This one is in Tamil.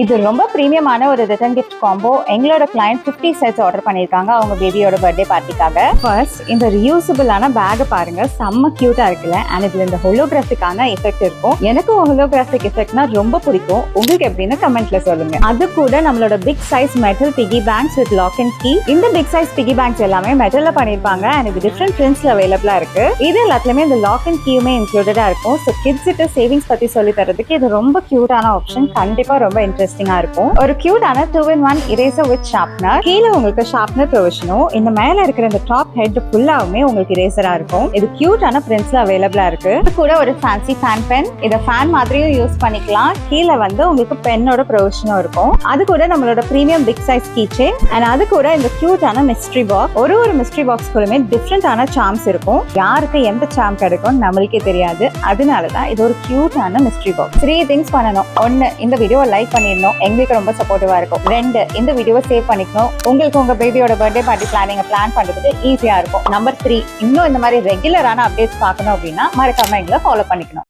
இது ரொம்ப பிரீமியமான ஒரு ரிட்டர்ன் கிஃப்ட் காம்போ. எங்களோட கிளையண்ட் 50 செட்ஸ் ஆர்டர் பண்ணிருக்காங்க அவங்க பேபியோட பர்த்டே பார்ட்டிக்காக. ஃபர்ஸ்ட் இந்த ரியூசபிளான பேக்கை பாருங்க, செம்ம கியூட்டா இருக்குல்ல. அண்ட் இதுல இந்த ஹோலோகிராஃபிக்கான எஃபெக்ட் இருக்கும். எனக்கு ஹோலோகிராஃபிக் எஃபெக்ட்னா ரொம்ப பிடிக்கும். உங்களுக்கு எப்படின்னு கமெண்ட்ல சொல்லுங்க. அது கூட நம்மளோட big size metal piggy banks with lock and key. இந்த பிக் சைஸ் பிகி பேங்க்ஸ் எல்லாமே மெட்டல்ல பண்ணிருப்பாங்க. அண்ட் இது டிஃப்ரெண்ட் பிரிண்ட்ஸ்ல அவைலபிளா இருக்கு. இது எல்லாத்துலயுமே இந்த லாக் அண்ட் கீயுமே இன்க்ளூடடா இருக்கும். ஸோ கிட்ஸ்க்கு சேவிங்ஸ் பத்தி சொல்லி தரதுக்கு இது ரொம்ப கியூட்டான ஆப்ஷன். கண்டிப்பா ரொம்ப இன்ட்ரெஸ்டிங்கா இருக்கும். ஒரு கியூட்டான 2-in-1 இரேசர் வித் ஷார்ப்னர். கீழே உங்களுக்கு ஷார்ப்னர் ப்ரொவிஷனும், இந்த மேல இருக்கிற இந்த டாப் ஹெட் ஃபுல்லாவுமே உங்களுக்கு இரேசரா இருக்கும். இது கியூட்டான பிரிண்ட்ஸ்ல அவைலபிளா இருக்கு. இது கூட ஒரு ஃபேன்சி ஃபேன் பென். இத ஃபேன் மாதிரியும் யூஸ் பண்ணிக்கலாம். கீழே வந்து உங்களுக்கு பென்னோட ப்ரொவிஷனும் இருக்கும். அது கூட நம்மளோட premium big size key chain. And அது கூட இந்த கியூட்டான மிஸ்ட்ரி பாக்ஸ். ஒரு மிஸ்ட்ரி பாக்ஸ்க்குள்ளமே டிஃப்ரெண்டான சார்ம்ஸ் இருக்கும். யாருக்கு எந்த சார்ம் கிடைக்கும் நம்மளுக்கே தெரியாது. அதனாலதான் இது ஒரு கியூட்டான மிஸ்ட்ரி பாக்ஸ். 3 திங்ஸ் பண்ணணும். 1, இந்த வீடியோவை லைக் பண்ணிடணும், எங்களுக்கு ரொம்ப சப்போர்ட்டிவா இருக்கும். 2, இந்த வீடியோவை சேவ் பண்ணிக்கணும், உங்களுக்கு உங்க பேபியோட பர்த்டே பார்ட்டி பிளான் பண்றதுக்கு ஈஸியா இருக்கும். நம்பர் 3, இன்னும் இந்த மாதிரி ரெகுலரான அப்டேட்ஸ் பார்க்கணும் அப்படின்னா மறக்காம எங்களை ஃபாலோ பண்ணிக்கணும்.